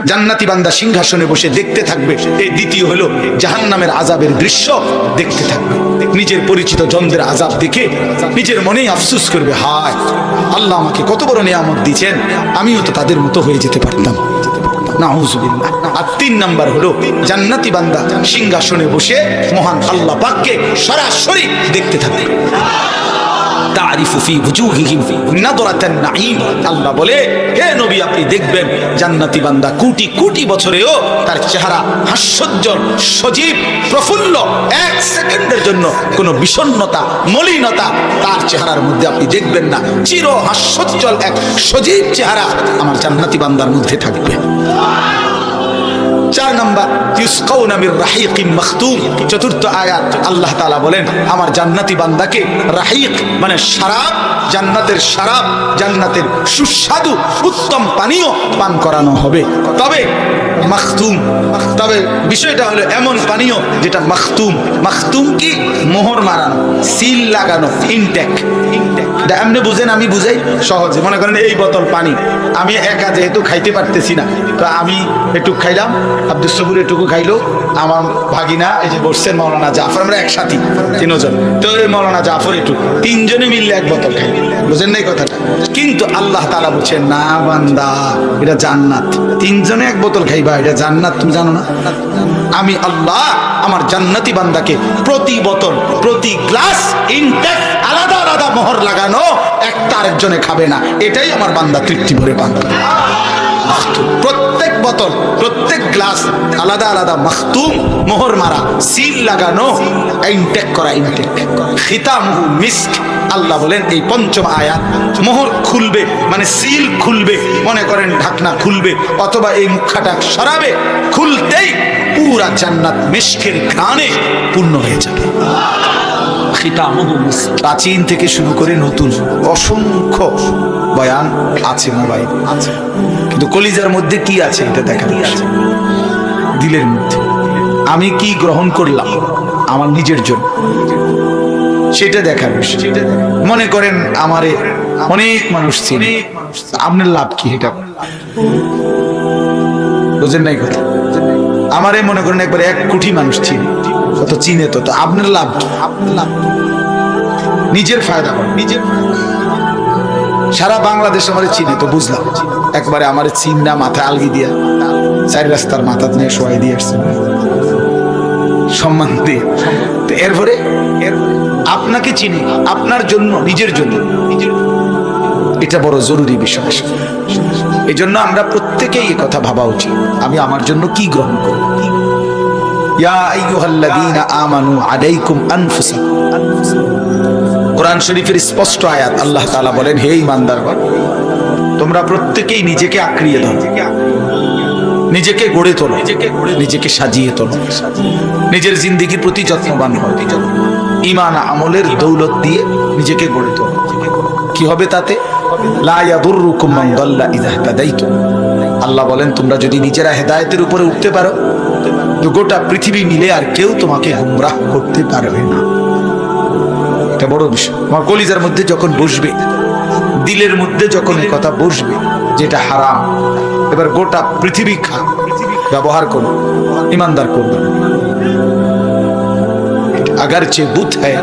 জান্নাতি বান্দা সিংহাসনে বসে দেখতে থাকবে। এই দ্বিতীয় হলো জাহান্নামের আযাবের দৃশ্য দেখতে থাকবে। নিজের পরিচিত জনদের আযাব দেখে নিজের মনেই আফসোস করবে, হায় আল্লাহ আমাকে কত বড় নিয়ামত দিয়েছেন, আমিও তো তাদের মতো হয়ে যেতে পারতাম। নাউযুবিল্লাহ। আর 3 নাম্বার হলো জান্নাতি বান্দা সিংহাসনে বসে মহান আল্লাহ পাককে সরাসরি দেখতে থাকবে। তারিফু ফি ওয়ুজুহিহিম নাদরাতান নাঈম। আল্লাহ বলে, হে নবী আপনি দেখবেন জান্নাতি বান্দা কোটি কোটি বছরেও তার চেহারা হাস্যোজ্জ্বল, সজীব, প্রফুল্ল। 1 সেকেন্ডের জন্য কোনো বিষণ্ণতা, মলিনতা তার চেহারার মধ্যে আপনি দেখবেন না। চির হাস্যোজ্জ্বল এক সজীব চেহারা আমার জান্নাতি বান্দার মধ্যে থাকবে। 4 নাম্বার ইউসকাউনা মির রাহিকিম মাখতুম। 4th আয়াত আল্লাহ তাআলা বলেন, আমার জান্নাতি বান্দাকে রাহিক মানে শরাব, জান্নাতের শরাব, জান্নাতের সুস্বাদু উত্তম পানীয় পান করানো হবে। তবে মাখতুম, তবে বিষয়টা হলো এমন পানীয় যেটা মাখতুম। মাখতুম কি? মোহর মারানো, সিল লাগানো, ইনটেক। এটা এমনি বুঝেন, আমি বুঝাই সহজে। মনে করেন এই বোতল পানি আমি একা যেহেতু খাইতে পারতেছি না, তো আমি একটু খাইলাম, আব্দুল সবুর এটুকু খাইলো, আমার ভাগিনা এই যে বসছেন মৌলানা জাফর, আমরা একসাথে 3 জন, তো এই মৌলানা জাফর একটু 3 জনে মিললে 1 বোতল খাই। বুঝেন নাই কথাটা? কিন্তু আল্লাহ তাআলা বলছেন, না বান্দা, এটা জান্নাত। 3 জনে 1 বোতল খাইবা, এটা জান্নাত, তুমি জানো না? আমি আল্লাহ আমার জান্নাতি বান্দাকে প্রতি বোতল, প্রতি গ্লাস ইনটেক আলাদা আলাদা মোহর লাগানো, একটা আরেকজনে খাবে না। এটাই আমার বান্দা তৃপ্তি ভরে পান করে। প্রত্যেক বোতল, প্রত্যেক গ্লাস আলাদা আলাদা মাখতুম, মোহর মারা, সিল লাগানো, ইনটেক করা, ইনটেক। খিতামহু মিস্ক। আল্লাহ বলেন এই 5ম আয়াত, মোহর খুলবে মানে সিল খুলবে, মনে করেন ঢাকনা খুলবে অথবা এই মুখাটা সরাবে, খুলতেই পুরা জান্নাত মিস্কের ঘ্রাণে পূর্ণ হয়ে যাবে। প্রাচীন থেকে শুরু করে নতুন অসংখ্য বয়ান আছে, মোবাইল আছে, কিন্তু কলিজার মধ্যে কি আছে এটা দেখা যাচ্ছে। দিলের মধ্যে আমি কি গ্রহণ করলাম আমার নিজের জন্য, সেটা দেখার বিষয়। মনে করেন আমারে অনেক মানুষ চিনে, আপনার লাভ কি? এটা বুঝেন নাই কথা? আমারে মনে করেন একবার 1 কোটি মানুষ চিনে, তো চিনে তো আপনার লাভ কি? আপনার লাভ নিজের ফায়দা করেন, নিজের। সারা বাংলাদেশ আমারে চিনে তো বুঝলাম, একবারে আমারে চিন্না মাথায় আলগি দিয়া 4 রাস্তার মাথা নিয়ে শোয়াই দিয়ে আসছে সম্মান দিয়ে। এরপরে আপনাকে চিনি আপনার জন্য, নিজের জন্য, এটা বড় জরুরি বিষয়। এই জন্য আমরা প্রত্যেকেই এই কথা ভাবা উচিত, আমি আমার জন্য কি গ্রহণ করব। ইয়া আইয়ুহাল্লাযীনা আমানু আলাইকুম আনফুসাকুম। কোরআন শরীফের স্পষ্ট আয়াত, আল্লাহ তাআলা বলেন, হে ঈমানদারগণ, তোমরা প্রত্যেকেই নিজেকে আঁকড়িয়ে ধরো, নিজেকে গড়ে তোলো, নিজেকে সাজিয়ে তোলো, নিজের জিন্দেগির প্রতি যত্নবান হও। ঈমান আমলের দৌলত দিয়ে নিজেকে গড়ে তোলো। কি হবে তাতে? লা ইয়াদুররুকুম মান দাল্লা ইযা ইহতাদাইতুম। আল্লাহ বলেন, তোমরা যদি নিজেরা হেদায়েতের উপরে উঠতে পারো, তো গোটা পৃথিবী মিলে আর কেউ তোমাকে গুমরাহ করতে পারবে না। এটা বড় বিষয়। আমার কলিজার মধ্যে যখন বসবে, দিলের মধ্যে যখন এই কথা বসবে যেটা হারাম, এবার গোটা পৃথিবী ব্যবহার করো, ईमानदार করবে। अगरचे बुत है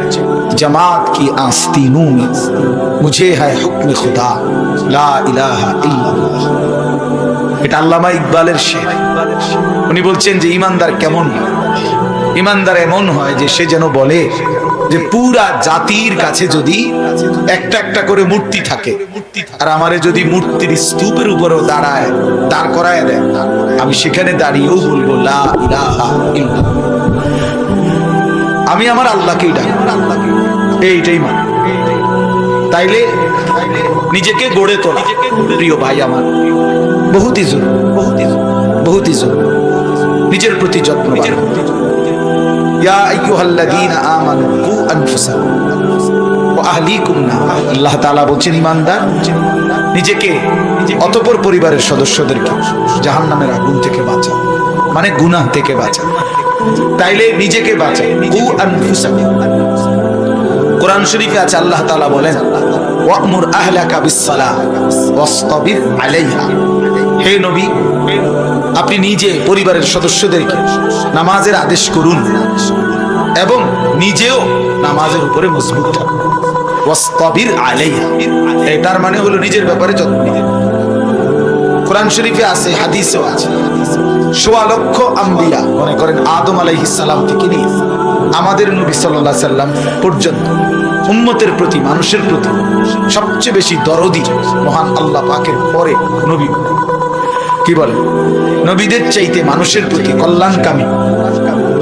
जमात की आस्तीनों में, मुझे है हुक्म खुदा ला इलाहा इल्लल्लाह। এটা আল্লামা ইকবালের শের। উনি বলছেন যে ঈমানদার কেমন? ঈমানদার এমন হয় যে সে যেন বলে যে পুরা জাতির কাছে যদি একটা একটা করে মূর্তি থাকে, আর আমারে যদি মূর্তির স্তূপের উপরেও দাঁড় করায় দেয়, আমি সেখানে দাঁড়িয়েও বলবো লা ইলাহা ইল্লাল্লাহ। আমি আমার আল্লাহকেই ডাকবো, এইটাই মানে। তাইলে নিজেকে গড়ে তোলা, প্রিয় ভাই আমার, বহুতই জরুরি, বহুতই জরুরি। নিজের প্রতি যত্ন। ইয়া আইয়ুহাল্লাযীনা আমানু কু আনফুসাকুম ওয়া আহলিকুম নার। আল্লাহ তাআলা বলেন, ঈমানদার নিজেকে অতঃপর পরিবারের সদস্যদেরকে জাহান্নামের আগুন থেকে বাঁচাও, মানে গুনাহ থেকে বাঁচাও। তাইলে নিজেকে বাঁচাও, কু আনফুসাকুম। কোরআন শরীফে আছে, আল্লাহ তাআলা বলেন, ওয়া'মুর আহলাকা বিস-সালাহ ওয়াসতাবির আলাইহা। হে নবী, আপনি নিজে পরিবারের সদস্যদেরকে নামাজের আদেশ করুন এবং নিজেও নামাজের উপরে মজবুত থাকুন। ওয়াসতাবির আলাইহা, এটার মানে হলো নিজের ব্যাপারে যত্ন নিন। কোরআন শরীফে আছে, হাদিসেও আছে, ১৬ লক্ষ আম্বিয়া, মনে করেন আদম আলাইহিস সালাম থেকে নিয়ে আমাদের নবী সাল্লাল্লাহু আলাইহি সাল্লাম পর্যন্ত উম্মতের প্রতি, মানুষের প্রতি সবচেয়ে বেশি দরদি মহান আল্লাহ পাকের পরে নবী। কি বলে? নবীদের চাইতে মানুষের প্রতি কল্যাণকামী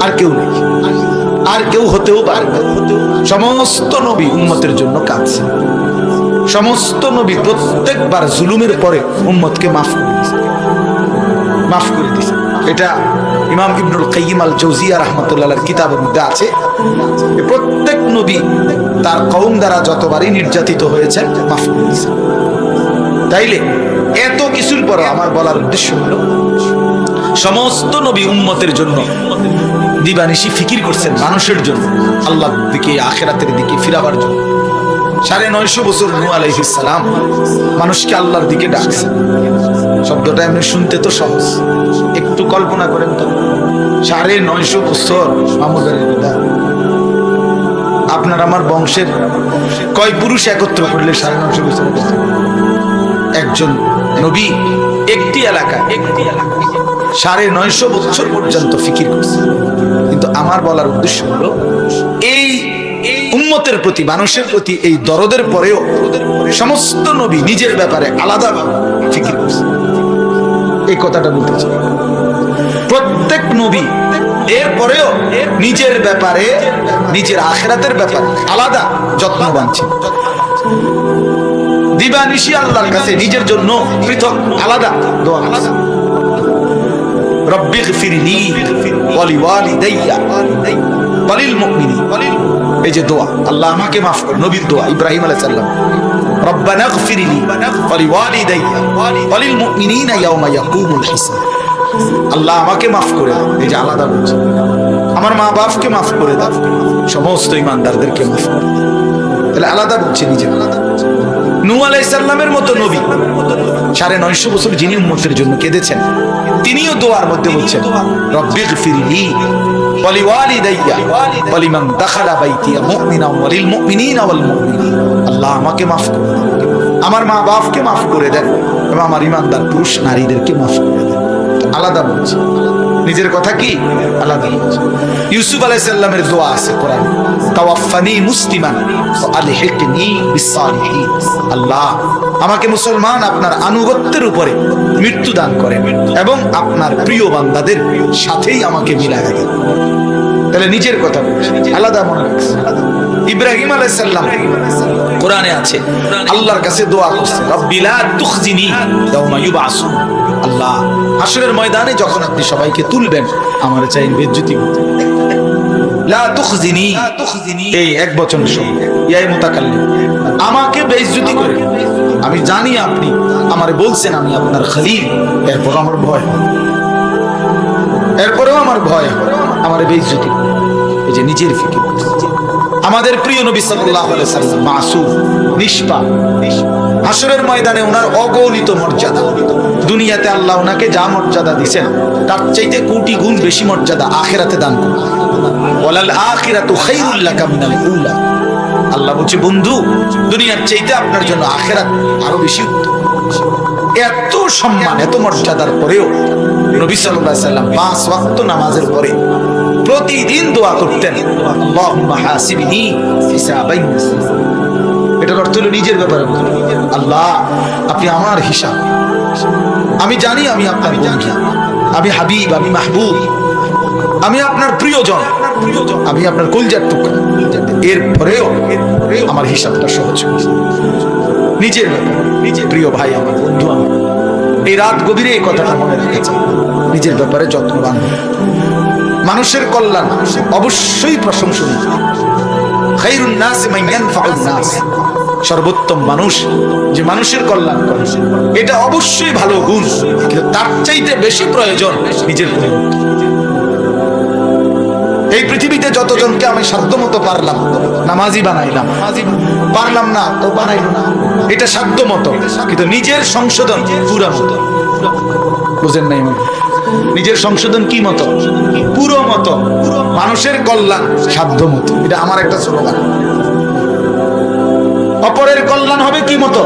আর কেউ নেই, আর কেউ হতেও পারে। সমস্ত নবী উম্মতের জন্য কাঁদছে। সমস্ত নবী প্রত্যেকবার জুলুমের পরে উম্মতকে মাফ করে দিয়েছে। এটা ইমাম ইবনুল কাইয়িম আল জাওজিয়া রাহমাতুল্লাহর কিতাবের মধ্যে আছে। প্রত্যেক নবী তার কওম দ্বারা যতবারই নির্যাতিত হয়েছে মাফ করে দিয়েছে। তাইলে এত কিছুর পর আমার বলার উদ্দেশ্য হলো, সমস্ত নবী উম্মতের জন্য দিবানিশি ফিকির করছেন, মানুষের জন্য, আল্লাহর দিকে, আখিরাতের দিকে ফিরাবার জন্য। ৯৫০ বছর নূহ আলাইহিস সালাম মানুষকে আল্লাহর দিকে ডাকছেন। শব্দটা এমনি শুনতে তো সহজ, একটু কল্পনা করেন তো, ৯৫০ বছর মামুদারের বিদায়। আপনার আমার বংশের কয় পুরুষ একত্র করলে ৯৫০ বছর? একজন নবী একটি এলাকা ৯৫০ বছর পর্যন্ত ফিকির করছে। কিন্তু আমার বলার উদ্দেশ্য হলো, এই উম্মতের প্রতি, মানুষের প্রতি এই দরদের পরেও সমস্ত নবী নিজের ব্যাপারে আলাদা ফিকির করছে। এই কথাটা বলতে চাই, প্রত্যেক নবী এর পরেও নিজের ব্যাপারে, নিজের আখিরাতের ব্যাপারে আলাদা যত্নবান ছিল। দিবানিশি আল্লাহর কাছে নিজের জন্য পৃথক আলাদা দোয়া করছে। রব্বিগফিরলি ওয়া লিওয়ালিদাইয়া ওয়া লিল মুমিনিন, এই যে দোয়া, আল্লাহ আমাকে মাফ করুন, নবীর দোয়া ইব্রাহিম আলাইহিস সালাম, রব্বানাগফিরলি ওয়া লিওয়ালিদাইয়া ওয়া লিল মুমিনিনা ইয়াওমা ইয়াকুমুল হিসাব। আল্লাহ আমাকে মাফ করে দাও, এই যে আলাদা বলছে, আমার মা বাপকে মাফ করে দাও, সমস্ত ইমানদারদেরকে মাফ করে দাও। তাহলে আলাদা বলছে, নিজে আলাদা। নূহ আলাইহিস সালামের মতো নবী ৯৫০ বছর যিনি উম্মতের জন্য কেঁদেছেন, তিনিও দোয়ার মধ্যে বলছেন, রব্বিগফিরলি ওয়া লিওয়ালিদাইয়া ওয়া লিমান দাখালা বাইতিয়া মুমিনান ওয়া লিল মুমিনিনা ওয়াল মুমিনাত। আল্লাহ আমাকে মাফ করে দেন, আমার মা বাপকে মাফ করে দেন, এবং আমার ইমানদার পুরুষ নারীদেরকে মাফ করে দেন। আলাদা বলছে, নিজের কথা কি আলাদা বলছে। ইউসুফ আলাইহিস সালামের দোয়া আছে কোরআনে, তাওয়াফানি মুসলিমান ওয়া আলহিকনি বিসসালিহিন। আল্লাহ আমাকে মুসলমান, আপনার আনুগত্যের উপরে মৃত্যু দান করেন এবং আপনার প্রিয় বান্দাদের সাথেই আমাকে মিলায় দেন। তাহলে নিজের কথা আলাদা মনে রাখছে। ইব্রাহিম আলাইহিস সালাম কোরআনে আছে, আল্লাহর কাছে দোয়া করছে, রব্বি লা তুখজিনি ইয়াওমা ইউবআসুন। আল্লাহ হাশরের ময়দানে যখন আপনি সবাইকে তুলবেন, আমার চাই বেজ্জতি করতে। লা তুখজিনি, এই এক বচন শব্দ, ইয়াই মুতাকাল্লিম, আমাকে বেজ্জতি করে। আমি জানি আপনি আমারে বলছেন আমি আপনার খলিল, এরপরও আমার ভয়, এরপরেও আমার ভয়, আমার বেজ্জতি। এই যে নিজের ফিকির। আমাদের প্রিয় নবী সাল্লাল্লাহু আলাইহি ওয়াসাল্লাম মাসুম, নিষ্পাপ, হাশরের ময়দানে ওনার অগণিত মর্যাদা। দুনিয়াতে আল্লাহ ওনাকে যা মর্যাদা দিয়েছেন, তার চাইতে কোটি গুণ বেশি মর্যাদা আখিরাতে দান করবেন। ওয়ালাল আখিরাতু খায়রুল লাকা মিনাল উলা। আল্লাহ বলছে, বন্ধু, দুনিয়ার চাইতে আপনার জন্য আখিরাত আরো বেশি উত্তম। এত সম্মান, এত মর্যাদার পরেও নবী সাল্লাল্লাহু আলাইহি ওয়াসাল্লাম ৫ ওয়াক্ত নামাজের পরে প্রতিদিন দোয়া করতেন, আল্লাহুম্মা হাসিবনি হিসাবান। এটার অর্থ হলো নিজের ব্যাপারে, আল্লাহ আপনি আমার হিসাব, আমি জানি আমি আপনার বন্ধু, আমি হাবিব, আমি মাহবুব, আমি আপনার প্রিয়জন, আমি আপনার কলজার টুকরা। এরপরেও আমার হিসাবটা সহজ। নিজের ব্যাপারে, নিজের প্রিয় ভাই, আমার বন্ধু, আমার এই রাত গভীরে এই কথাটা মনে রেখেছে, নিজের ব্যাপারে যত্নবান। মানুষের কল্যাণ অবশ্যই প্রশংসনীয়। খায়রুন নাস মান ইয়ানফাউন নাস, সর্বোত্তম মানুষ যে মানুষের কল্যাণ করে, এটা অবশ্যই ভালো গুণ, কিন্তু তার চাইতে বেশি প্রয়োজন নিজের পরিবর্তন। এই পৃথিবীতে যতজনকে আমি সাধ্যমতো পারলাম নামাজি বানাইলাম, পারলাম না তো বানাইলাম না, এটা সাধ্যমতো, কিন্তু নিজের সংশোধন পুরা মতো। বুঝেন নাই? নিজের সংশোধন কি মতো? পুরো মতো। মানুষের কল্যাণ সাধ্য মতো, এটা আমার একটা স্লোগান। অপরের কল্যাণ হবে কি মতো?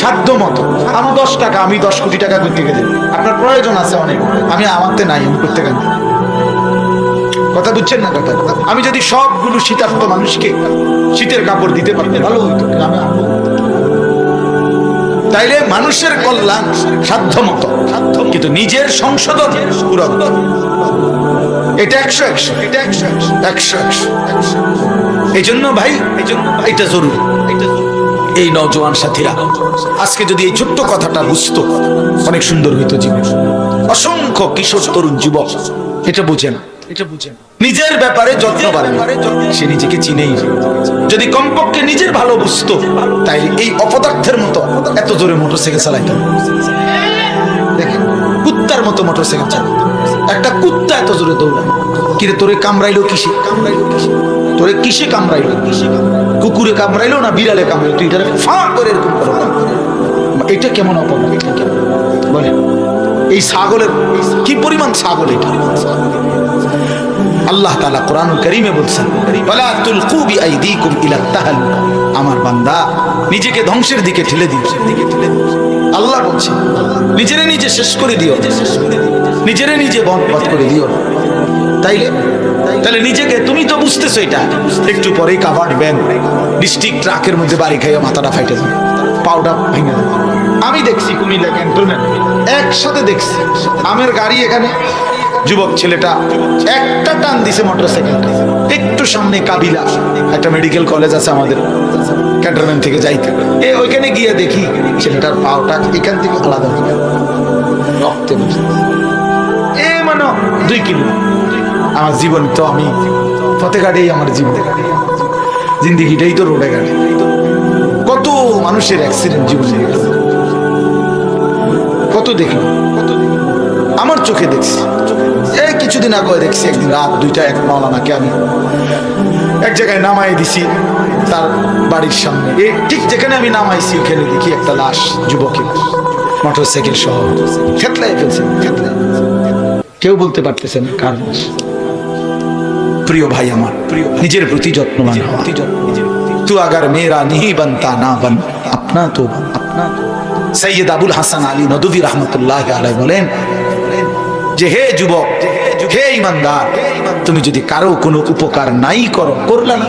সাধ্য মতো। আমার 10 টাকা, আমি 10 কোটি টাকা করতে গেলে আপনার প্রয়োজন আছে অনেক, আমি আমারতে নাই, আমি করতে গেলে। কথা বুঝছেন না কথা? আমি যদি সবগুলো শীতার্থ মানুষকে শীতের কাপড় দিতে পারতাম ভালো হইতো, আমি তাইলে মানুষের কল্যাণ সাধ্য মতো, কিন্তু নিজের সংশোধন পুরো। এটা 100 এটা 100 এই জন্য ভাই, এটা জরুরি। এই নওজোয়ান সাথীরা আজকে যদি এই ছোট্ট কথাটা বুঝতো, অনেক সুন্দর হইতো জীবন। অসংখ্য কিশোর তরুণ যুবক এটা বুঝে না, নিজের ব্যাপারে যত্নবান, সে নিজেকে চিনেই। যদি কমপক্ষে নিজের ভালো বুঝতো, তাই এই অপদার্থের মতো এত জোরে মোটরসাইকেল চালাইতো। দেখেন কুত্তার মতো মোটরসাইকেল চালাইতো। একটা কুত্তা এত জোরে দৌড়ায়, কিরে তোরে কামড়াইলো কিসে? তোরে কিসে কামড়াইলো? কুকুরে কামড়াইলো না বিড়ালে কামড়াইলো? তুই এটারে ফা করে এরকম করো, এটা কেমন অপরাধ বলে? এই ছাগলের কি পরিমাণ ছাগল এটা! আল্লাহ তাআলা কোরআনুল কারীমে বলছেন, ওয়ালা তুলকু বিআইদিকুম ইলা তাহাল্লুকা, আমার বান্দা নিজেকে ধ্বংসের দিকে ঠেলে দিও। আল্লাহ বলছে নিজেরে নিজে শেষ করে দিও, নিজেরে নিজে বরবাদ করে দিও। তাইলে নিজেকে, তুমি তো বুঝতেছো এটা, একটু পরেই কাভার্ড ভ্যান ডিস্ট্রিক্ট ট্রাকের মধ্যে বাড়ি খাইয়া মাথাটা ফাইটে যাবে, পাউডা ভেঙে যাবে। আমি দেখছি কুমিল্লা ক্যান্টনমেন্ট একসাথে দেখছি আমের গাড়ি, এখানে যুবক ছেলেটা একটা টান দিছে মোটরসাইকেলটা, একটু সামনে কাবিলা একটা মেডিকেল কলেজ আছে আমাদের ক্যান্টনমেন্ট থেকে যাইতে, ওইখানে গিয়ে দেখি ছেলেটার পাওটা এখান থেকে আলাদা হয়ে গেল, রক্তে মানে 2 কিলো। আমার জীবন তো, আমি পথে ঘাটেই আমার জীবন, জিন্দিগিটাই তো রোডে ঘাটে। কত মানুষের অ্যাক্সিডেন্ট জীবনে, কত দেখি, আমার চোখে দেখছি। এই কিছুদিন আগে দেখছি, একদিন রাত 2টায় এক মাওলানাকে আমি এক জায়গায় নামাই দিছি তার বাড়ির সামনে, এই ঠিক যেখানে আমি নামাইছি ওখানে দেখি একটা লাশ, যুবকের মোটরসাইকেল সহ থেতলায় ফেলছে। কেউ বলতে পারতেছেন কার লাশ। প্রিয় ভাই আমার, নিজের প্রতি যত্নবান হওয়া। তু আগার মেরা नहीं बनता ना बन अपना तो अपना। সৈয়দ আবুল হাসান আলী নদভী রহমতুল্লাহ আলাইহি বলেন যে, হে যুবক, হে ইমানদার, তুমি যদি কারো কোনো উপকার নাই করো, করলা না।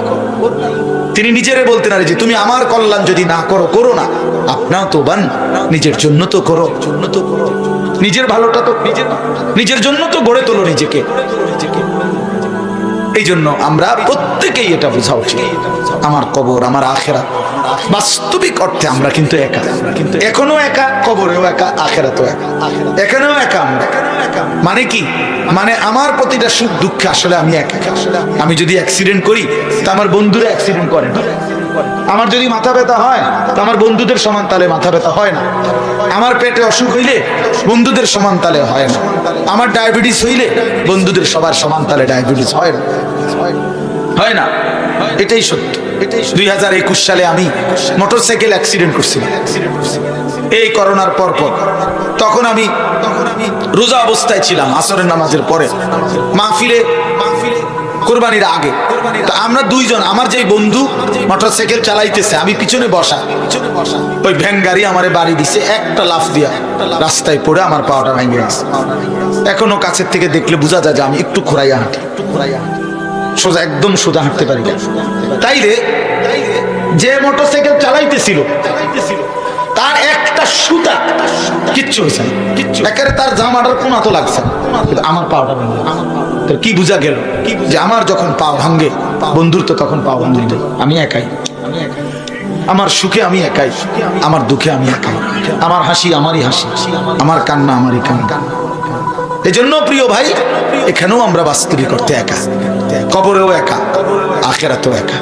তিনি নিজেরে বলতেন আরে যে তুমি আমার কল্যাণ যদি না করো, করো না। আপনাও তো বান, নিজের জন্য তো করো, নিজের ভালোটা তো নিজের জন্য তো গড়ে তোলো নিজেকে। এই জন্য আমরা প্রত্যেকেই এটা বোঝা উচিত, আমার কবর, আমার আখিরাত। বাস্তবিক অর্থে আমরা কিন্তু একা, কিন্তু এখনো একা, কবরেও একা, আখিরাতেও একা, এখানেও একা আমরা। মানে কি? মানে আমার প্রতিটা সুখ দুঃখে আসলে আমি একা। আমি যদি অ্যাক্সিডেন্ট করি তা আমার বন্ধুরা অ্যাক্সিডেন্ট করে না। আমার যদি মাথা ব্যথা হয় তা আমার বন্ধুদের সমান তালে মাথা ব্যথা হয় না। আমার পেটে অসুখ হইলে বন্ধুদের সমান তালে হয় না। আমার ডায়াবেটিস হইলে বন্ধুদের সবার সমান তালে ডায়াবেটিস হয় না, হয় না। এটাই সত্য। 2021 সালে আমি মোটরসাইকেল অ্যাক্সিডেন্ট করছিলাম এই করোনার পর। তখন আমি রোজা অবস্থায় ছিলাম, আসরের নামাজের পরে মাহফিলে, কোরবানির আগে। তো আমরা 2 জন, আমার যেই বন্ধু মোটরসাইকেল চালাইতেছে, আমি পিছনে বসা, ওই ভ্যান গাড়ি আমারে বাড়ি দিছে, একটা লাফ দিয়া রাস্তায় পড়ে আমার পাওয়াটা ভেঙে গেছে। এখনো কাছের থেকে দেখলে বোঝা যায় যে আমি একটু খোরাইয়া হাঁটি, সোজা, একদম সোজা হাঁটতে পারি না। তাইলে যে মোটরসাইকেল চালাইতেছিল তার একটা সুতা কিচ্ছু হয়েছে না, একেবারে তার জামাটার কোনা তো লাগছে, আমার পাওয়াটা ভেঙে। তোর কি বোঝা গেল যে আমার যখন পাও ভাঙ্গে, বন্ধুর তো তখন পাও ভাঙ্গে। আমি একাই, আমার সুখে আমি একাই, আমার দুঃখে আমি একাই, আমার হাসি আমারই হাসি, আমার কান্না আমারই কান্না। এই জন্য প্রিয় ভাই, এখানেও আমরা বাস্তবিক করতে একা, কবরেও একা, আখিরাতেও একা,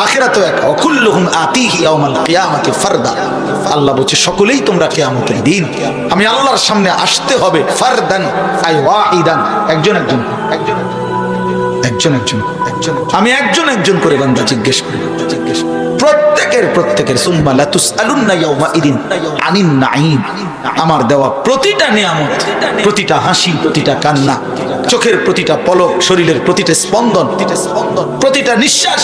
আখিরাতেও একা। ওয়াকুল্লুহুম আতিহি ইয়াওমাল কিয়ামাতি ফারদা। আল্লাহ বলছে সকলেই তোমরা কিয়ামতের দিন আমি আল্লাহর সামনে আসতে হবে, ফারদান আই ওয়াহিদান, একজন একজন, একজন একজন একজন আমি একজন একজন করে বান্দা জিজ্ঞেস করি, প্রত্যেকের সুম্মা লাতুসআলুন্না ইয়াউমাইদিন আনিন নাঈম। আমার দেওয়া প্রতিটা নিয়ামত, প্রতিটা হাসি, প্রতিটা কান্না, চোখের প্রতিটা পলক, শরীরের প্রতিটা স্পন্দন, প্রতিটা নিঃশ্বাস,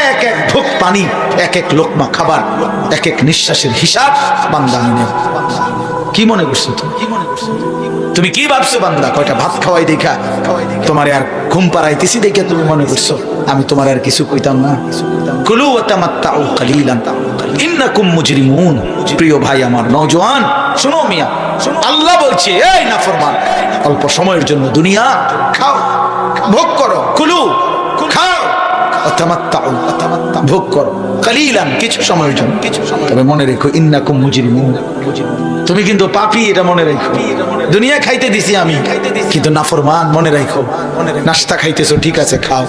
এক এক ঢোক পানি, এক এক লোকমা খাবার, এক এক নিঃশ্বাসের হিসাব বান্দা আমি নেব। কি মনে করছো তুমি কি ভাবছো বান্দা? কয়টা ভাত খাওয়াই দেখা তোমার আর ঘুম পাড়াইতেছি দেখে তুমি মনে করছো আমি তোমার আর কিছু কইতাম না? কুলু ওয়া তামাত্তাউ কালিলান ইন্নাকুম মুজরিমুন। প্রিয় ভাই আমার নওজোয়ান, শোনো মিয়া, আল্লাহ বলছে এই নাফরমান, অল্প সময়ের জন্য দুনিয়া খাও, ভোগ করো, কুলু খাও, ওয়া তামাত্তাউ ভোগ করো, কালিলান কিছু সময়ের জন্য, তবে মনে রেখো ইন্নাকুম মুজরিমুন, তুমি কিন্তু পাপী, এটা মনে রাখো। দুনিয়া খাইতে দিছি আমি, কিন্তু নাফরমান, মনে রাখো। নাস্তা খাইতেছো ঠিক আছে, খাও,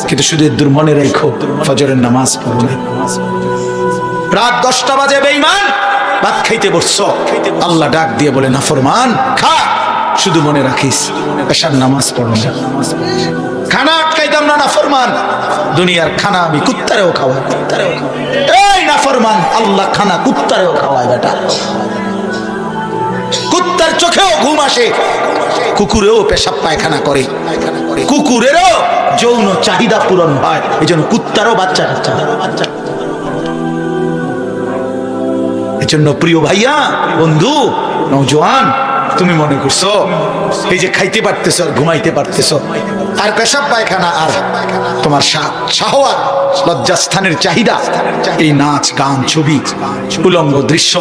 কিন্তু শুধু দূর মনে রাখো ফজরের নামাজ পড়ো না। রাত 10টা বাজে বেঈমান ভাত খাইতে বসছো, আল্লাহ ডাক দিয়ে বলে নাফরমান খা, শুধু মনে রাখিস এশার নামাজ পড়ো না। খানা আটকাইতাম না নাফরমান, দুনিয়ার খানা আমি কুত্তারেও খাওয়াই। এই নাফরমান, আল্লাহ খানা কুত্তারেও খাওয়ায় বেটা। কুত্তার চোখেও ঘুম আসে, কুকুরেও পেশাব পায়খানা করে, কুকুরেরও যৌন চাহিদা পূরণ হয়, এই জন্য কুত্তারও বাচ্চা কাচ্চা। এই জন্য প্রিয় ভাইয়া, বন্ধু, নওজোয়ান, তুমি মনে করছো এই যে খাইতে পারতেছ, ঘুমাইতে পারতেছ, আর পেশাব পায়খানা আর তোমার শাহওয়াত, লজ্জাস্থানের চাহিদা, এই নাচ গান ছবি উলঙ্গ দৃশ্য,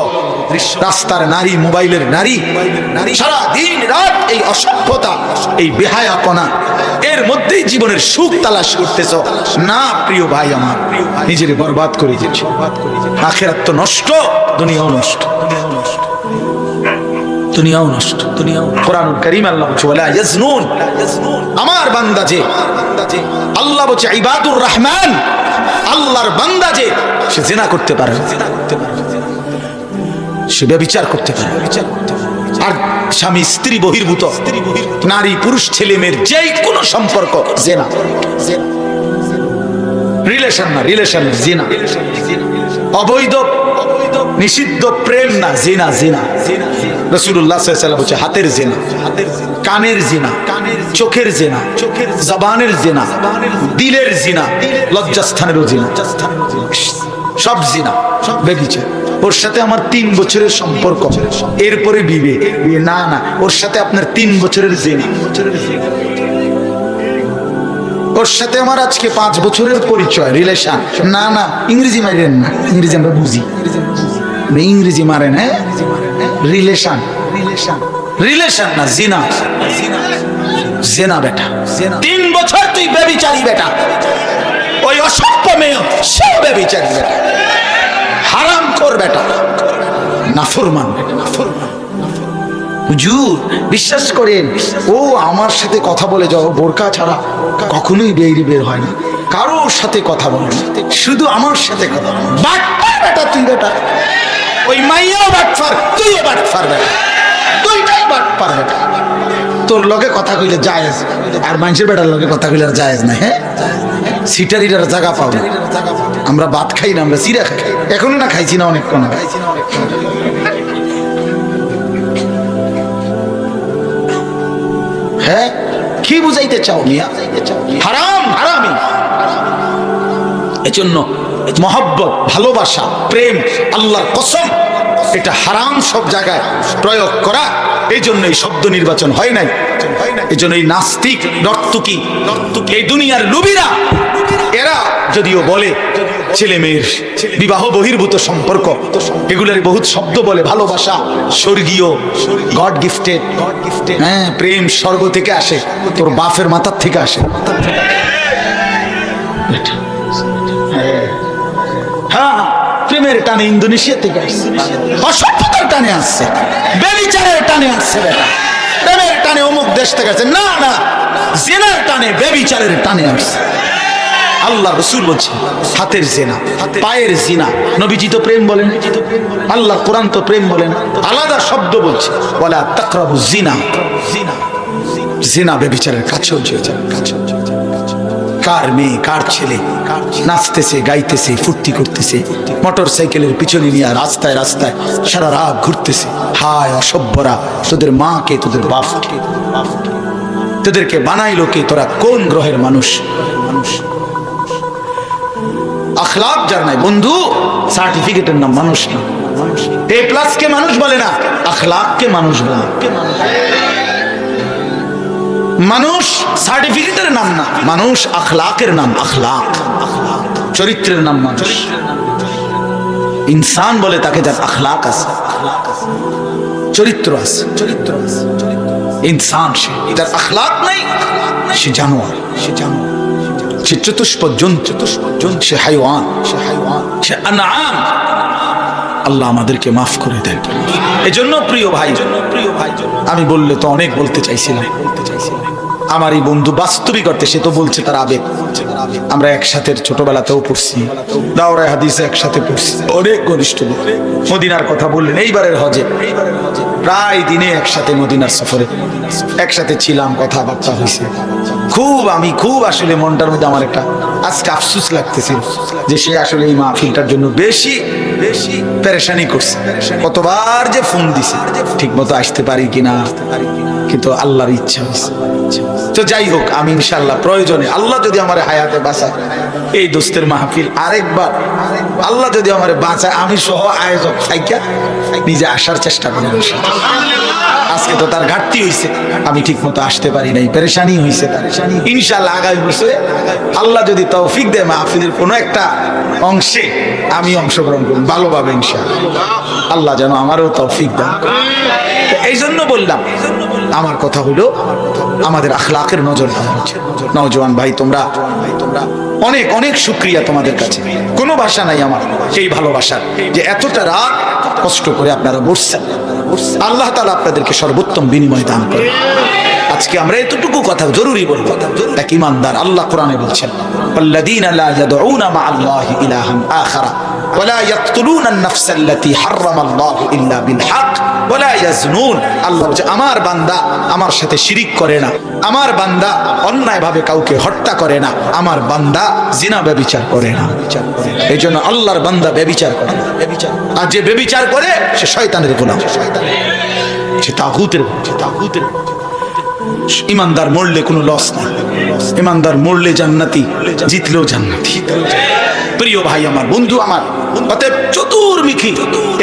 রাস্তার নারী, মোবাইলের নারী, সারা দিন রাত এই অসভ্যতা, এই বেহায়াপনা, এর মধ্যেই জীবনের সুখ তালাশ করতেছ না। প্রিয় ভাই আমার, নিজের বরবাদ করে দিচ্ছ। আখিরাত তো নষ্ট, দুনিয়াও নষ্ট, দুনিয়াও নষ্ট। কোরআনুল কারীম আল্লাহ বলছে ওয়ালা ইয়াজনুন, আমার বান্দা যে, আল্লাহ বলছে ইবাদুর রহমান, আল্লাহর বান্দা যে, সে জিনা করতে পারে, সে ব্যভিচার করতে পারে। আর স্বামী স্ত্রী বহির্ভূত, নারী পুরুষ ছেলে মেয়ের যে কোনো সম্পর্ক জিনা, রিলেশন না, রিলেশন জিনা, অবৈধ নিষিদ্ধ প্রেম না, জিনা। জিনা রাসূলুল্লাহ সাল্লাল্লাহু আলাইহি ওয়াসাল্লাম বলেছে হাতের জিনা, কানের জিনা, চোখের জিনা, জবানের জিনা, দিলের জিনা, লজ্জাস্থানেরও জিনা, সব জিনা, ব্যভিচার। ওর সাথে আমার 3 বছরের সম্পর্ক, এরপরে বিয়ে না, না, ওর সাথে আপনার 3 বছরের জিনা, ওর সাথে আমার আজকে 5 বছরের পরিচয়, রিলেশন না, না, ইংরেজি মারেন না, ইংরেজি আমরা বুঝি, ইংরেজি মারেন, হ্যাঁ, রিলেশন, রিলেশন না, জিনা, জিনা বেটা। 3 বছর তুই ব্যভিচারী বেটা, ওই অসভ্য মেয়ে সে ব্যভিচারী বেটা, হারামখোর বেটা, নাফরমান বেটা, নাফরমান। হুজুর বিশ্বাস করেন, ও আমার সাথে কথা বলে যাও, বোরকা ছাড়া কখনোই বের হয় না, কারোর সাথে কথা বলে না, শুধু আমার সাথে কথা। বাটপার বেটা তুই বেটা, ওই মাইয়াও বাটপার, তুইও বাটপার বেটা, দুইটাই বাটপার বেটা। তোর লগে কথা কইলে জায়েজ, আর মানুষের বেটার লগে কথা কইলে জায়েজ না। হ্যাঁ, সিটারিটার জায়গা পাও না। আমরা ভাত খাই না, আমরা চিরা খাই, এখনো না খাইছি না, অনেকক্ষণ। হ্যাঁ, কি বুঝাইতে চাও মিয়া? হারাম, হারামি। এজন্য মহব্বত, ভালোবাসা, প্রেম, আল্লাহর কসম, এটা হারাম সব জায়গায় প্রয়োগ করা। এই জন্য এই শব্দ নির্বাচন হয় নাই। এই জন্য এই নাস্তিক, নর্তকী, এই দুনিয়ার লুবিরা, এরা যদিও বলে ছেলে মেয়ের বিবাহ বহির্ভূত সম্পর্ক, এগুলার বহুত শব্দ বলে, ভালোবাসা স্বর্গীয়, গড গিফটেড, হ্যাঁ, প্রেম স্বর্গ থেকে আসে, তোর বাপের মাথার থেকে আসে। হ্যাঁ, প্রেমের টানে ইন্দোনেশিয়া থেকে আসছে, অসভ্যতার টানে আসছে, ব্যভিচারের টানে আসছে বেটা, প্রেমের টানে অমুক দেশ থেকে আসছে, না, না, জিনার টানে, ব্যভিচারের টানে আসছে। আল্লাহ রাসূল বলছে হাতের জিনা, পায়ের জিনা। নবীজি তো প্রেম বলেন, আল্লাহ কোরআন তো প্রেম বলেন, আলাদা শব্দ বলছে, ওয়ালা তাকরাবুজ জিনা। জিনা ব্যভিচারের কাছেও যেও, কাছেও। কার মেয়ে কার ছেলে নাচতেছে গাইতেছে ফুর্তি করতেছে, মোটর সাইকেলের পিছনে নিয়ে রাস্তায় রাস্তায় সারা রাত ঘুরতেছে। হায় অসভ্যরা, তোদের মাকে তোদের বাপকে তোদেরকে বানাইলো কে? তোরা কোন গ্রহের মানুষ? আখলাক যার নাই বন্ধু, সার্টিফিকেটের নাম মানুষ না। এ প্লাস কে মানুষ বলে না, আখলাক কে মানুষ বলে। মানুষ সার্টিফিকেটের নাম না, মানুষ আখলাকের নাম। আখলাক চরিত্রের নাম মানুষ। ইনসান বলে তাকে যার আখলাক আছে, চরিত্র আছে। ইনসান সে, যার আখলাক নাই সে জানোয়ার, সে চতুষ্পদ জন্তু, সে হাইওয়ান, সে আনআম। আল্লাহ আমাদেরকে মাফ করে দেন। এজন্য প্রিয় ভাই, আমি বললে তো অনেক বলতে চাইছিলাম। আমার এই বন্ধু বাস্তবিক অর্থে, সে তো বলছে তার আবেগ। আমরা একসাথে ছোটবেলাতেও পড়ছি, দাওরায়ে হাদিসে একসাথে পড়ছি, অনেক ঘনিষ্ঠ। মদিনার কথা বললেন, এইবারের হজে প্রায় দিনে একসাথে মদিনার সফরে একসাথে ছিলাম, কথাবার্তা হয়েছে। আমি খুব আসলে মনটার মধ্যে আমার একটা আজকে আফসোস লাগতেছিল যে সে আসলে এই মাহফিলটার জন্য বেশি পেরেশানি করছে। কতবার যে ফোন দিছে, ঠিক মতো আসতে পারি কিনা, কিন্তু আল্লাহর ইচ্ছা হয়েছে। তো যাই হোক, আমি ইনশাআল্লাহ প্রয়োজনে আল্লাহ যদি আমার হায়াতে বাঁচায়, এই দোস্তের মাহফিল আরেকবার আল্লাহ যদি আমার বাঁচায়, আমি সহ আয়োজক থাইকা নিজে আসার চেষ্টা করি। আজকে তো তার ঘাটতি হয়েছে, আমি ঠিক মতো আসতে পারি নাই, পেরেশানি হয়েছে তার। ইনশাআল্লাহ আগামী বছরে আল্লাহ যদি তৌফিক দেয়, মাহফিলের কোনো একটা অংশে আমি অংশগ্রহণ করব ভালোভাবে ইনশাআল্লাহ। আল্লাহ যেন আমারও তৌফিক দেন। এই জন্য বললাম, আমার কথা হলো আমাদের আখলাকের নজর দেওয়া উচিত। নওজোয়ান ভাই, তোমরা অনেক অনেক শুকরিয়া তোমাদের কাছে, কোনো ভাষা নাই আমার এই ভালোবাসার, যে এতটা রাত কষ্ট করে আপনারা বসছেন। আল্লাহ তাআলা আপনাদেরকে সর্বোত্তম বিনিময় দান করে। আজকে আমরা এতটুকু কথা জরুরি বলবো, এক ঈমানদার, আল্লাহ কোরআনে বলছেন, ওয়াল্লাযীনা লা ইয়াদউনা মা'আল্লাহি ইলাহান আখারা ওয়ালা ইয়াকতুলুনা আন-নাফসা আল্লাতী হারামাল্লাহু ইল্লা বিল হক ওয়ালা ইয়াজনুন। আল্লাহ বলছে, আমার বান্দা আমার সাথে শিরিক করে না, আমার বান্দা অন্যায়ভাবে কাউকে হত্যা করে না, আমার বান্দা জিনা ব্যভিচার করে না। এই জন্য আল্লাহর বান্দা ব্যভিচার করে না। আর যে ব্যভিচার করে সে শয়তানের গোলাম, সে তাগুতের। ইমানদার মরলে কোনো লস নাই, ইমানদার মরলে জান্নাতি, জিতলেও জান্নাতি। প্রিয় ভাই আমার, বন্ধু আমার, অতএব চতুর্মুখী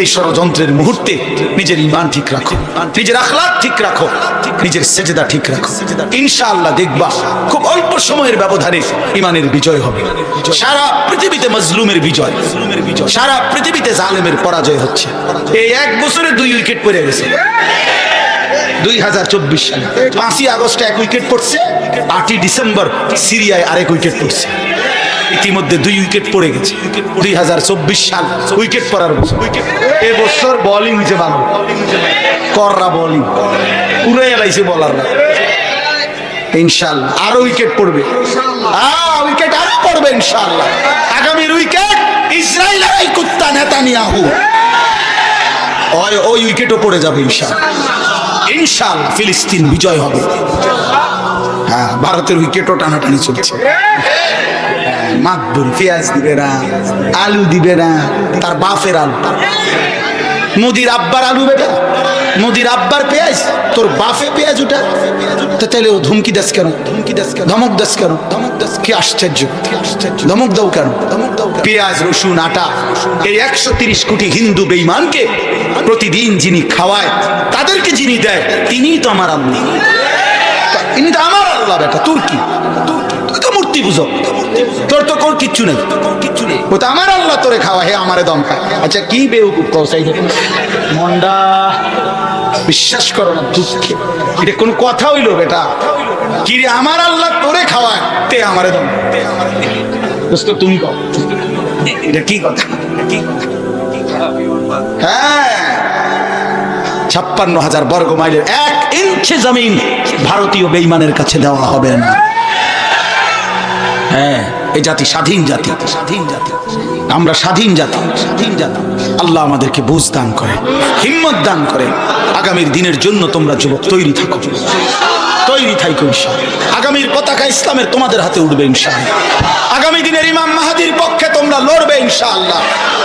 এই ষড়যন্ত্রের মুহূর্তে নিজের ঈমান ঠিক রাখো, নিজের আখলাক ঠিক রাখো, নিজের সেজদা ঠিক রাখো। ইনশাআল্লাহ দেখবা খুব অল্প সময়ের ব্যবধানে ঈমানের বিজয় হবে। সারা পৃথিবীতে মাজলুমের বিজয়, সারা পৃথিবীতে জালেমের পরাজয় হচ্ছে। এই এক বছরে 2 উইকেট পড়ে গেছে। 2024 সালে 5ই আগস্টে 1 উইকেট পড়ছে, 8ই ডিসেম্বর সিরিয়ায় আরেক উইকেট পড়ছে। ইতিমধ্যে 2 উইকেট পড়ে গেছে। 2024 সাল উইকেট পড়ার বছর। এবছর বোলিং হয়েছে ভালো, কররা বোলিং পুরো এলাইছে বলাররা। ইনশাআল্লাহ আরো উইকেট পড়বে, উইকেট আরো পড়বে ইনশাআল্লাহ। আগামীর উইকেট ইসরায়েলের এই কুত্তা নেতানিয়াহু, ওই উইকেটও পড়ে যাবে ইনশাআল্লাহ। ইনশাআল্লাহ ফিলিস্তিন বিজয় হবে। হ্যাঁ, ভারতের উইকেটও টানাটানি চলছে। মাকবুল পেঁয়াজ দিবে না, আলু দিবে না, তার বাপের আলু। মোদির আব্বার আলু বেটা, মোদির আব্বার পেঁয়াজ, তোর বাপে পেঁয়াজ ওটা। তাহলে ও ধমকি দাস কেন, ধমক দাস কেন? কি আশ্চর্য, ধমক দাও কেন? পেঁয়াজ রসুন আটা এই 130 কোটি হিন্দু বেঈমানকে প্রতিদিন যিনি খাওয়ায়, তাদেরকে যিনি দেয়, তিনিই তো আমার আল্লাহ। ইনি তো আমার আল্লাহ বেটা, তোর কি? তুই তো মূর্তি পুজো, তোর তো কোন কিচ্ছু নেই। ও তো আমার আল্লাহ, তোরে খাওয়া, হে আমারে দম খায়। আচ্ছা কি বেউকুফ কসাই মন্ডা, বিশ্বাস করো না, দুঃখে এটা কোন কথা হইলো বেটা? কি রে, আমার আল্লাহ তোরে খাওয়ায়, তে আমারে দম। দোস্ত তুমি কও, এটা কি কথা? হ্যাঁ, 56,000 বর্গ মাইলের 1 ইঞ্চি জমিন ভারতীয় বেঈমানের কাছে দেওয়া হবে না। হ্যাঁ, এই জাতি স্বাধীন জাতি, আমরা স্বাধীন জাতি। আল্লাহ আমাদেরকে বুঝ দান করে, হিম্মত দান করে। আগামীর দিনের জন্য তোমরা যুবক তৈরি থাকো। তৈরি থাইকো ইনশাআল্লাহ। আগামীর পতাকা ইসলামের তোমাদের হাতে উঠবে ইনশাআল্লাহ। আগামী দিনের ইমাম মাহাদির পক্ষে তোমরা লড়বে ইনশাআল্লাহ।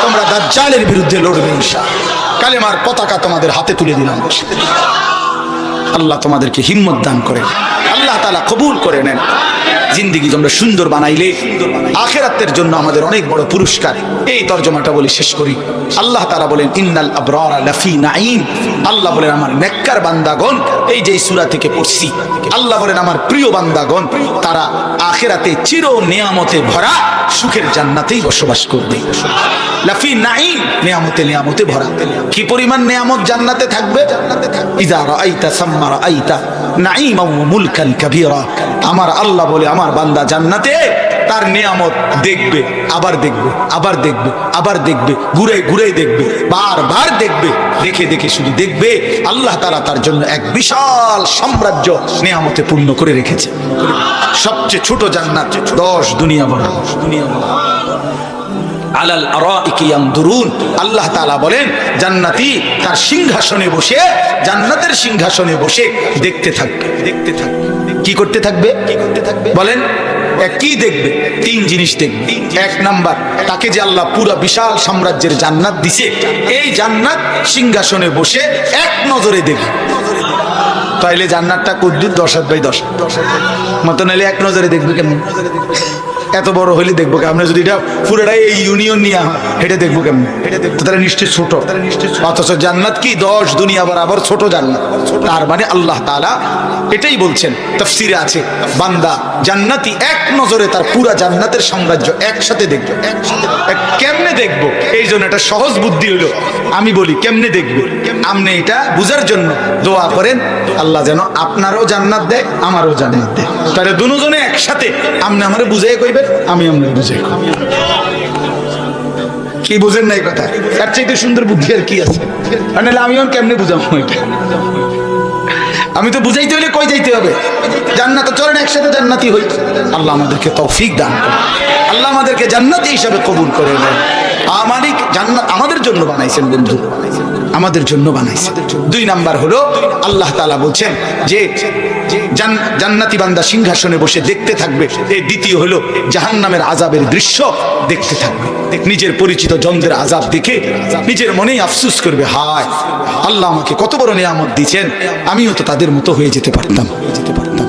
তোমরা দাজ্জালের বিরুদ্ধে লড়বে ইনশাআল্লাহ। কালেমার পতাকা তোমাদের হাতে তুলে দিলাম। আল্লাহ তোমাদেরকে হিম্মত দান করেন, আল্লাহ তাআলা কবুল করে নেন। জিন্দেগি তোমরা সুন্দর বানাইলে আখিরাতের জন্য আমাদের অনেক বড় পুরস্কার। এই তরজমাটা বলে শেষ করি। আল্লাহ তাআলা বলেন ইন্নাল আবরারা লাফি নাঈম। আল্লাহ বলেন আমার নেককার বান্দাগণ, এই যে সূরা থেকে পড়ছি, আল্লাহ বলেন আমার প্রিয় বান্দাগণ তারা আখিরাতে চির নিয়ামতে ভরা সুখের জান্নাতেই বসবাস করবে। লাফি নাঈম, নিয়ামতে নিয়ামতে ভরা। কি পরিমাণ নিয়ামত জান্নাতে থাকবে? ইযা রাআইতা সাম্মা রাআইতা নাঈমা ওয়া মুলকান কাবীরা। আমার আল্লাহ বলে আমার বান্দা জান্নাতে তার নিয়ামত দেখবে, আবার দেখবে, আবার দেখবে, আবার দেখবে, ঘুরে ঘুরে দেখবে, বারবার দেখবে। দেখে দেখে শুধু দেখবে আল্লাহ তাআলা তার জন্য এক বিশাল সাম্রাজ্য নিয়ামতে পূর্ণ করে রেখেছে। সবচেয়ে ছোট জান্নাত 10 দুনিয়া বড়। আলাল আরাইকি ইয়ানদুরুন। আল্লাহ তাআলা বলেন জান্নাতি তার সিংহাসনে বসে, জান্নাতের সিংহাসনে বসে দেখতে থাকবে, দেখতে থাকবে। কি করতে থাকবে? কি করতে থাকবে বলেন? কি দেখবে? 3 জিনিস দেখবে। 1 নাম্বার, তাকে যে আল্লাহ পুরো বিশাল সাম্রাজ্যের জান্নাত দিছে, এই জান্নাত সিংহাসনে বসে এক নজরে দেখবে। তাইলে জান্নাতটা কুদ্দুর 10/10 মত, নাইলে এক নজরে দেখবে কেমন? এত বড় হইলে দেখবো কেমন? যদি এটা পুরোটাই এই ইউনিয়ন নিয়ে হেঁটে দেখবো কেমন? তো তারা নিশ্চয় ছোট। অথচ জান্নাত কি 10 দুনিয়া বরাবর ছোট জান্নাত। তার মানে আল্লাহ তাআলা এটাই বলছেন, তাফসিরে আছে, বান্দা জান্নাতি এক নজরে তার পুরা জান্নাতের সাম্রাজ্য একসাথে দেখবে। কেমনে দেখবো? এই জন্য এটা সহজ বুদ্ধি হলো, আমি বলি কেমনে দেখবে। আপনি এটা বুঝার জন্য দোয়া করেন, আল্লাহ যেন আপনারও জান্নাত দেয়, আমারও জান্নাত দেয়। তাহলে দুজনে একসাথে আপনি আমারে বুঝাই কইবেন, আমি আপনার বুঝাই। কি বুঝেন নাই কথা? এর চাইতে সুন্দর বুদ্ধি আর কি আছে? নাহলে আমি কেমনে বুঝাবো এটা? আমি তো বুঝাইতে হলে কই যাইতে হবে? জান্নাতে চলেন একসাথে জান্নাতি হই। আল্লাহ আমাদেরকে তৌফিক দান করেন, আল্লাহ আমাদেরকে জান্নাতি হিসাবে কবুল করে নেন। আমাদের জান্নাত আমাদের জন্য বানাইছেন বন্ধু, আমাদের জন্য বানাইছেন। 2 নাম্বার হলো আল্লাহ তাআলা বলছেন যে জান্নাতি বান্দা সিংহাসনে বসে দেখতে থাকবে। এই দ্বিতীয় হলো জাহান্নামের আযাবের দৃশ্য দেখতে থাকবে। নিজের পরিচিত জনদের আযাব দেখে নিজের মনেই আফসোস করবে, হায় আল্লাহ আমাকে কত বড় নিয়ামত দিয়েছেন, আমিও তো তাদের মতো হয়ে যেতে পারতাম।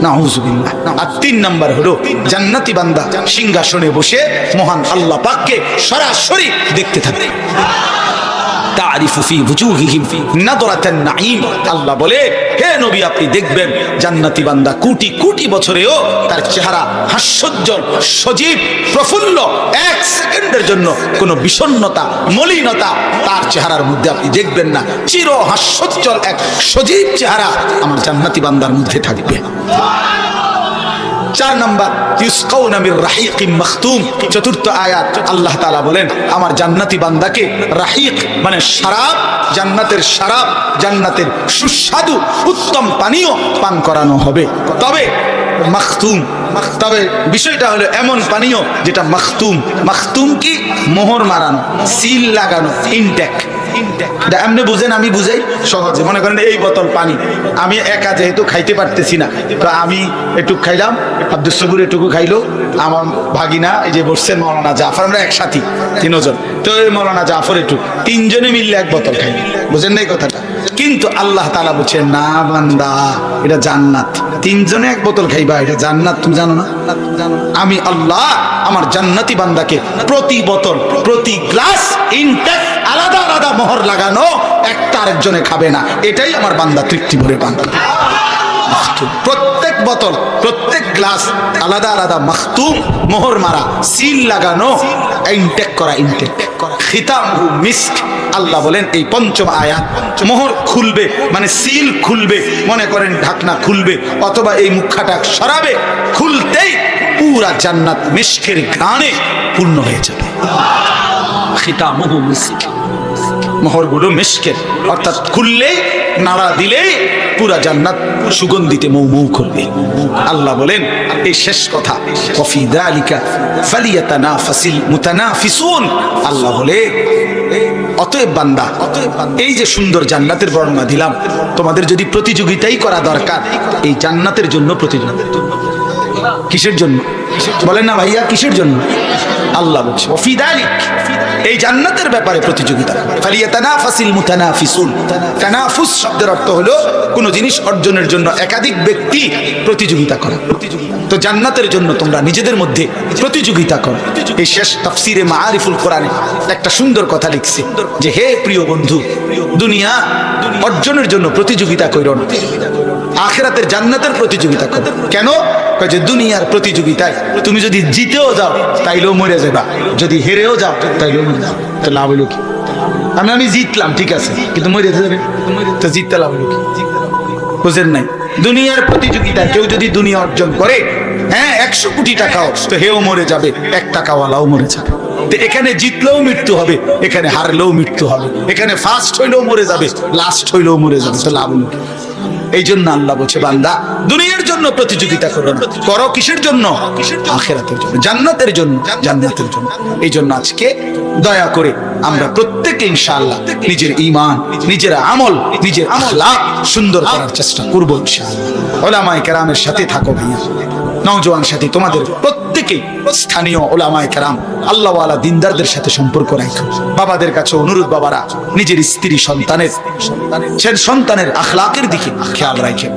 নাউযুবিল্লাহ। আর 3 নাম্বার হলো জান্নাতি বান্দা সিংহাসনে বসে মহান আল্লাহ পাককে সরাসরি দেখতে থাকবে। তারিফু ফি ওয়ুজুহিহিম নাদরাতান নাঈম। আল্লাহ বলে, হে নবী আপনি দেখবেন জান্নাতি বান্দা কোটি কোটি বছরেও তার চেহারা হাস্যোজ্জ্বল, সজীব, প্রফুল্ল। 1 সেকেন্ডের জন্য কোনো বিষণ্ণতা, মলিনতা তার চেহারার মধ্যে আপনি দেখবেন না। চির হাস্যোজ্জ্বল এক সজীব চেহারা আমার জান্নাতি বান্দার মধ্যে থাকবে। 4 নাম্বার, ইউসকাউনা মির রাহিকিম মাখতুম। 4th আয়াত আল্লাহ তাআলা বলেন আমার জান্নাতি বান্দাকে রাহিক মানে শরাব, জান্নাতের শরাব, জান্নাতের সুস্বাদু উত্তম পানীয় পান করানো হবে। তবে মাখতুম, তবে বিষয়টা হলো এমন পানীয় যেটা মাখতুম। মাখতুম কি? মোহর মারানো, সিল লাগানো, ইনটেক। এমনি বুঝেন, আমি বুঝাই সহজে। মনে করেন এই বোতল পানি, আমি একা যেহেতু খাইতে পারতেছি না, তো আমি একটু খাইলাম, আব্দুল সবুর এটুকু খাইলো, আমার ভাগিনা এই যে বসছেন মৌলানা জাফর, আমরা একসাথে 3 জন, তো এই মৌলানা জাফর একটু 3 জনে মিললে 1 বোতল খাই। বুঝেন না এই কথাটা? কিন্তু আল্লাহ তাআলা বলছেন না বান্দা, এটা জান্নাত। 3 জনে 1 বোতল খাইবা, এটা জান্নাত। তুমি জানো না? আমি আল্লাহ আমার জান্নাতি বান্দাকে প্রতি বোতল, প্রতি গ্লাস ইনটেক আলাদা আলাদা মোহর লাগানো, একটা আরেকজনে খাবে না। এটাই আমার বান্দা তৃপ্তি ভরে পান। প্রত্যেক বোতল, প্রত্যেক গ্লাস আলাদা আলাদা মাখতুম, মোহর মারা, সিল লাগানো, ইনটেক করা, ইনটেক খিতামহু মিস্ক। আল্লাহ বলেন এই 5ম আয়াত, মোহর খুলবে মানে সিল খুলবে, মনে করেন ঢাকনা খুলবে অথবা এই মুখাটা সরাবে, খুলতেই পুরা জান্নাত মিস্কের ঘ্রাণে পূর্ণ হয়ে যাবে। খিতামহু মিস্ক, মোহরগুলো মিস্কের, অর্থাৎ খুললেই, নাড়া দিলেই পুরা জান্নাত সুগন্ধিতে মৌ মৌ করবে। আল্লাহ বলেন এই শেষ কথা, ওয়াফি যালিকা ফালিয়াতানাফাসিল মুতানাফিসুন। আল্লাহ বলে অতএব বান্দা, এই যে সুন্দর জান্নাতের বর্ণনা দিলাম, তোমাদের যদি প্রতিযোগিতাই করা দরকার, এই জান্নাতের জন্য প্রতিযোগিতা। কিসের জন্য বলেন না ভাইয়া, কিসের জন্য? আল্লাহ বলছে ওয়াফি যালিক, এই জান্নাতের ব্যাপারে প্রতিযোগিতা। ফালিয়াতানাফাসিল মুতানাফিসুন। তানাফুস শব্দের অর্থ হলো কোন জিনিস অর্জনের জন্য একাধিক ব্যক্তি প্রতিযোগিতা করে। তো জান্নাতের জন্য তোমরা নিজেদের মধ্যে প্রতিযোগিতা করো। এই শেষ তাফসিরে মাআরিফুল কোরআনে একটা সুন্দর কথা লিখছে যে হে প্রিয় বন্ধু, দুনিয়া অর্জনের জন্য প্রতিযোগিতা করো না, আখিরাতের জান্নাতের প্রতিযোগিতা করো। কেন? যে দুনিয়ার প্রতিযোগিতায় তুমি যদি জিতেও যাও তাইলেও মরে যাবা, যদি হেরেও যাও তাইলেও মরে যাও। তো লাভ হলো কি? আমি জিতলাম ঠিক আছে, কিন্তু মরে যাবে, তো জিততে লাভ হলো কি? বুঝেন নাই? দুনিয়ার প্রতিযোগিতায় কেউ যদি দুনিয়া অর্জন করে, হ্যাঁ 100 কোটি টাকাও, তো হেও মরে যাবে, 1 টাকাওয়ালাও মরে যাবে। তো এখানে জিতলেও মৃত্যু হবে, এখানে হারলেও মৃত্যু হবে, এখানে ফার্স্ট হইলেও মরে যাবে, লাস্ট হইলেও মরে যাবে। তো লাভ হলো কি? এই জন্য আল্লাহ বলছে বান্দা দুনিয়ার জন্য প্রতিযোগিতা করো না, করো কিসের জন্য? আখিরাতের জন্য, জান্নাতের জন্য, জান্নাতের জন্য। এই জন্য আজকে দয়া করে আমরা প্রত্যেকে ইনশাআল্লাহ নিজের ঈমান, নিজের আমল, নিজের আখলাক সুন্দর করার চেষ্টা করব ইনশাআল্লাহ। উলামায়ে কেরামের সাথে থাকো ভাইয়া, নওজোয়ান সাথী তোমাদের প্রত্যেকেই স্থানীয় উলামায়ে কেরাম আল্লাহ ওয়ালা দিনদারদের সাথে সম্পর্ক রাখো। বাবাদের কাছে অনুরোধ, বাবারা নিজের স্ত্রী সন্তানের আখলাকের দিকে খেয়াল রাখেন।